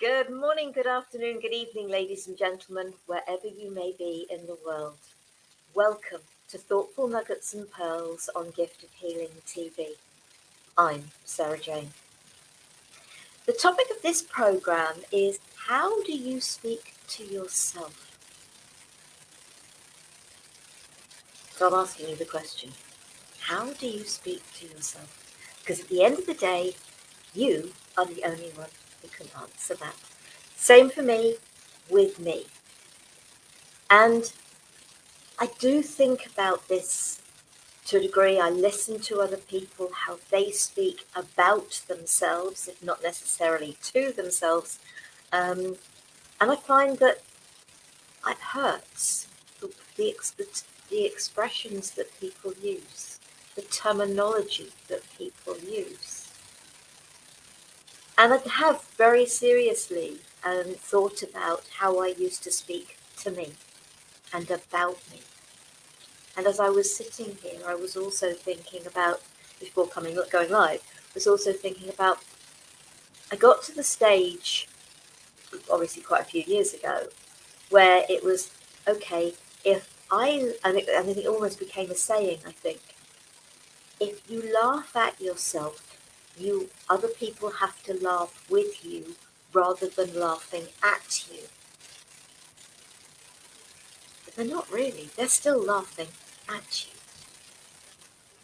Good morning, good afternoon, good evening, ladies and gentlemen, wherever you may be in the world. Welcome to Thoughtful Nuggets and Pearls on Gifted Healing TV. I'm Sarah Jane. The topic of this program is, how do you speak to yourself? So I'm asking you the question, how do you speak to yourself? Because at the end of the day, you are the only one who can answer that. Same for me, with me. And I do think about this to a degree. I listen to other people, how they speak about themselves, if not necessarily to themselves. And I find that it hurts the expressions that people use, the terminology that people use. And I have very seriously thought about how I used to speak to me and about me. And as I was sitting here, I was also thinking about, before going live, was also thinking about, I got to the stage, obviously quite a few years ago, where it was, okay, and it almost became a saying, I think, if you laugh at yourself, other people have to laugh with you rather than laughing at you. But they're not really, they're still laughing at you.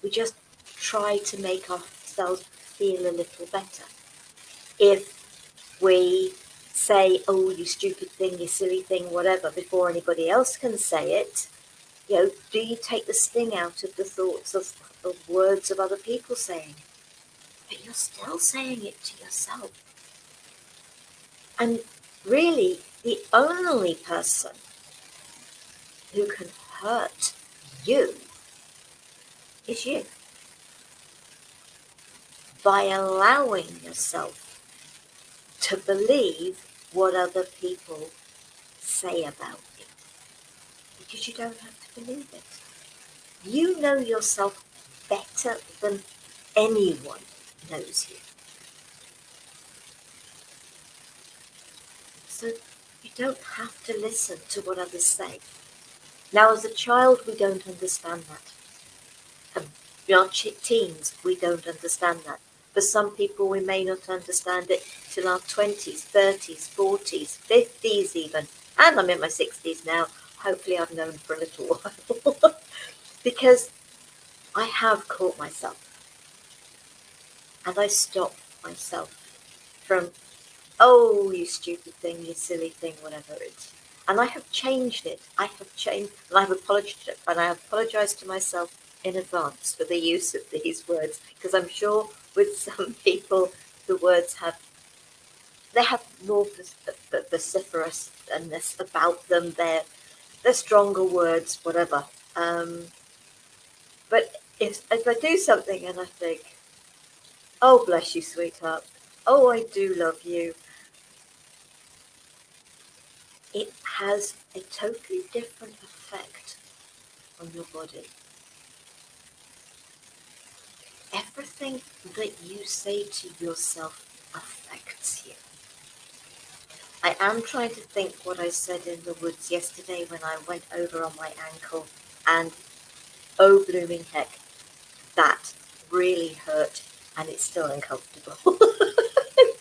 We just try to make ourselves feel a little better. If we say, oh, you stupid thing, you silly thing, whatever, before anybody else can say it, do you take the sting out of the thoughts of words of other people saying? But you're still saying it to yourself. And really, the only person who can hurt you is you. By allowing yourself to believe what other people say about you. Because you don't have to believe it. You know yourself better than anyone knows you. So you don't have to listen to what others say. Now, as a child, we don't understand that. Our teens, we don't understand that. For some people, we may not understand it till our 20s, 30s, 40s, 50s even. And I'm in my 60s now. Hopefully I've known for a little while. Because I have caught myself. And I stop myself from, oh, you stupid thing, you silly thing, whatever it is. And I have changed it. I have changed, and I have apologized to myself in advance for the use of these words, because I'm sure with some people the words have more vociferousness about them. They're stronger words, whatever. But if I do something and I think, oh, bless you, sweetheart, oh, I do love you, it has a totally different effect on your body. Everything that you say to yourself affects you. I am trying to think what I said in the woods yesterday when I went over on my ankle, and oh blooming heck, that really hurt, and it's still uncomfortable.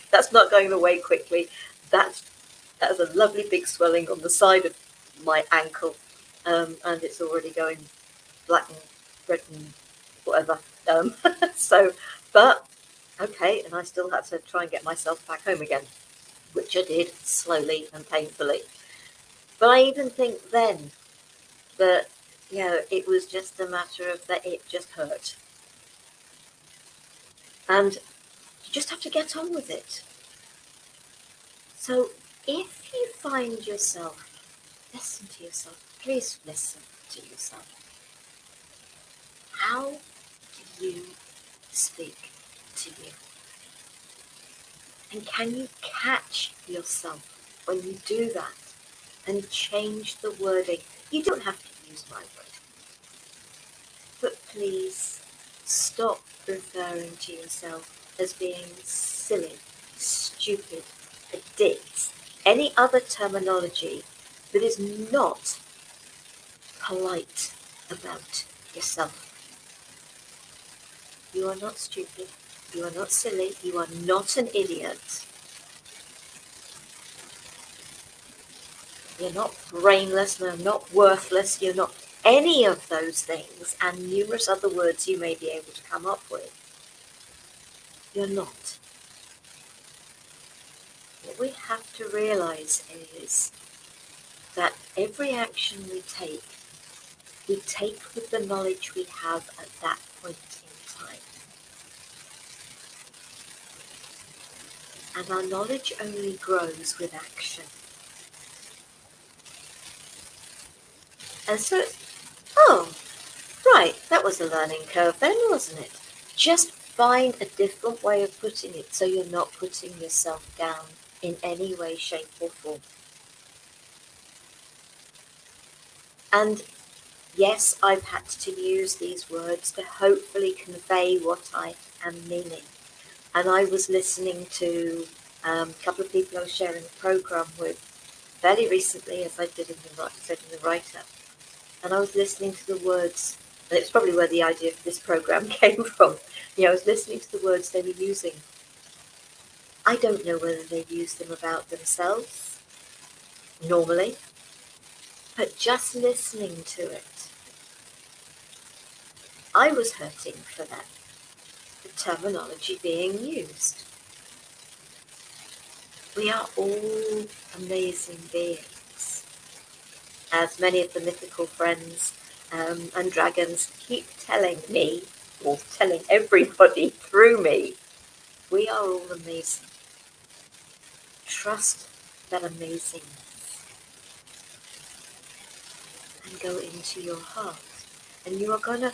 That's not going away quickly. That's a lovely big swelling on the side of my ankle, and it's already going black and red and whatever. But okay, and I still had to try and get myself back home again, which I did slowly and painfully. But I even think then that, it was just a matter of that it just hurt. And you just have to get on with it. So if you find yourself, listen to yourself, please listen to yourself. How do you speak to you? And can you catch yourself when you do that and change the wording? You don't have to use my word, but please stop referring to yourself as being silly, stupid, addicts any other terminology that is not polite about yourself. You are not stupid. You are not silly. You are not an idiot. You're not brainless. You're not worthless. You're not any of those things and numerous other words you may be able to come up with. You're not. What we have to realize is that every action we take with the knowledge we have at that point in time. And our knowledge only grows with action. And so, oh, right, that was a learning curve then, wasn't it? Just find a different way of putting it so you're not putting yourself down in any way, shape or form. And yes, I've had to use these words to hopefully convey what I am meaning. And I was listening to a couple of people I was sharing a program with fairly recently, as I said in the write-up. And I was listening to the words, and it's probably where the idea for this program came from. I was listening to the words they were using. I don't know whether they use them about themselves, normally, but just listening to it, I was hurting for that, the terminology being used. We are all amazing beings, as many of the mythical friends and dragons keep telling me, or telling everybody through me, we are all amazing. Trust that amazingness and go into your heart. And you are gonna,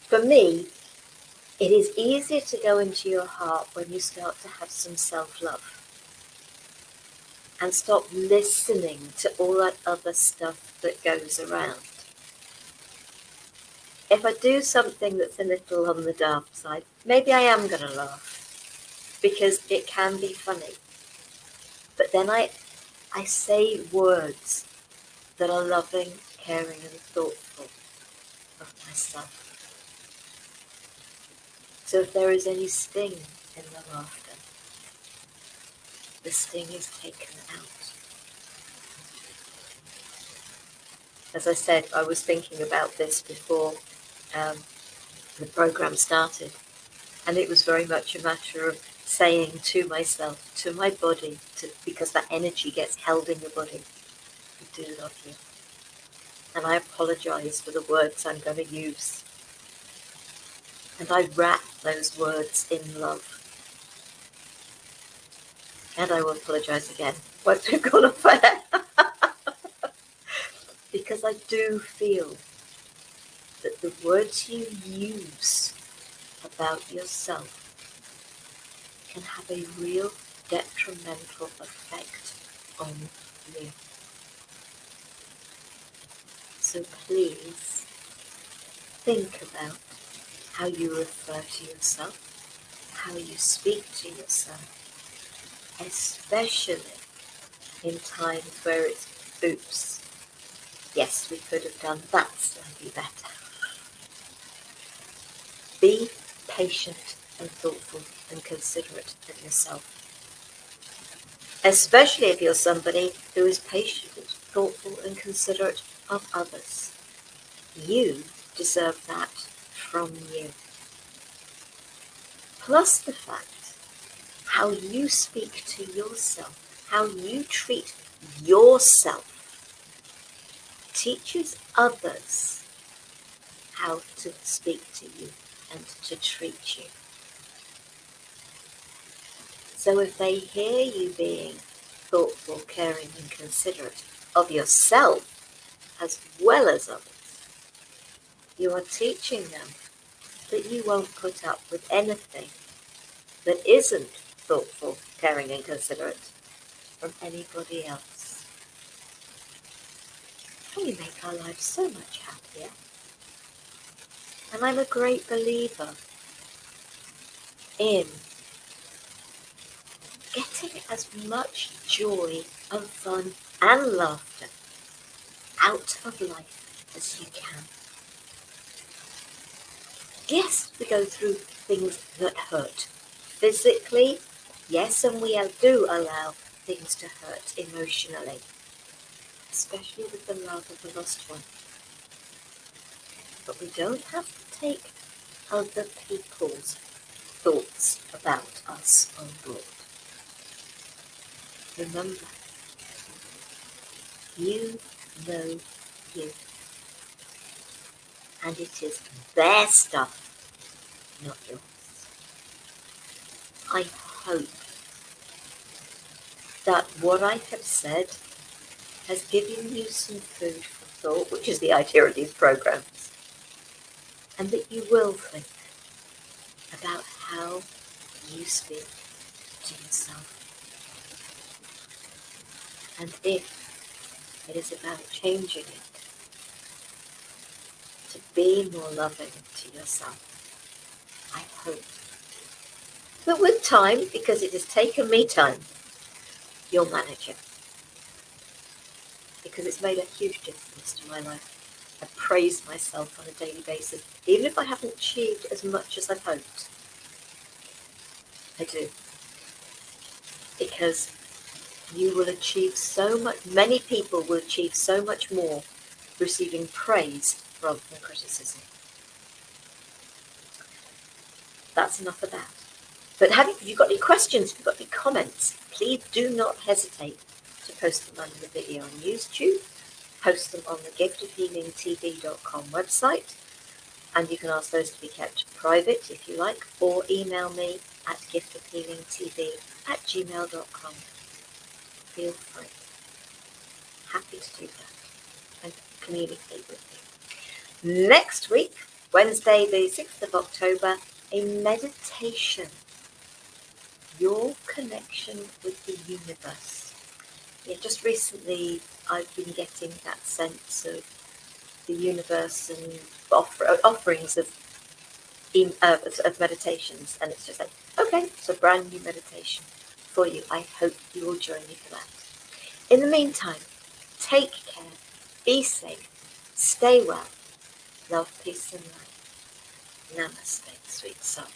for me, it is easier to go into your heart when you start to have some self-love and stop listening to all that other stuff that goes around. If I do something that's a little on the dark side, maybe I am going to laugh because it can be funny. But then I say words that are loving, caring and thoughtful of myself. So if there is any sting in the laughter, the sting is taken out. As I said, I was thinking about this before the program started, and it was very much a matter of saying to myself, to my body, because that energy gets held in your body, I do love you. And I apologize for the words I'm going to use. And I wrap those words in love. And I will apologize again once we've gone off air. Because I do feel that the words you use about yourself can have a real detrimental effect on you. So please think about how you refer to yourself, how you speak to yourself, especially in times where it's, oops, yes, we could have done that slightly better. Be patient and thoughtful and considerate of yourself. Especially if you're somebody who is patient, thoughtful and considerate of others. You deserve that from you. Plus the fact how you speak to yourself, how you treat yourself, teaches others how to speak to you and to treat you. So if they hear you being thoughtful, caring and considerate of yourself as well as others, you are teaching them that you won't put up with anything that isn't thoughtful, caring and considerate from anybody else. And we make our lives so much happier. And I'm a great believer in getting as much joy and fun and laughter out of life as you can. Yes, we go through things that hurt physically, yes, and we do allow things to hurt emotionally, especially with the love of a lost one. But we don't have to take other people's thoughts about us on board. Remember, you know you, and it is their stuff, not yours. I hope that what I have said has given you some food for thought, which is the idea of these programs, and that you will think about how you speak to yourself. And if it is about changing it to be more loving to yourself, I hope that with time, because it has taken me time, you'll manage it. Because it's made a huge difference to my life. I praise myself on a daily basis, even if I haven't achieved as much as I've hoped. I do. Because you will achieve so much, many people will achieve so much more receiving praise rather than criticism. That's enough of that. But if you've got any questions, if you've got any comments, please do not hesitate to post them under the video on YouTube. Post them on the giftofhealingtv.com website, and you can ask those to be kept private if you like, or email me at giftofhealingtv@gmail.com. Feel free. Happy to do that and communicate with you. Next week, Wednesday the 6th of October, a meditation. Your connection with the universe. Yeah, just recently I've been getting that sense of the universe and offerings of meditations, and it's just like, okay, it's a brand new meditation for you. I hope you will join me for that. In the meantime, take care, be safe, stay well, love, peace and light. Namaste, sweet soul.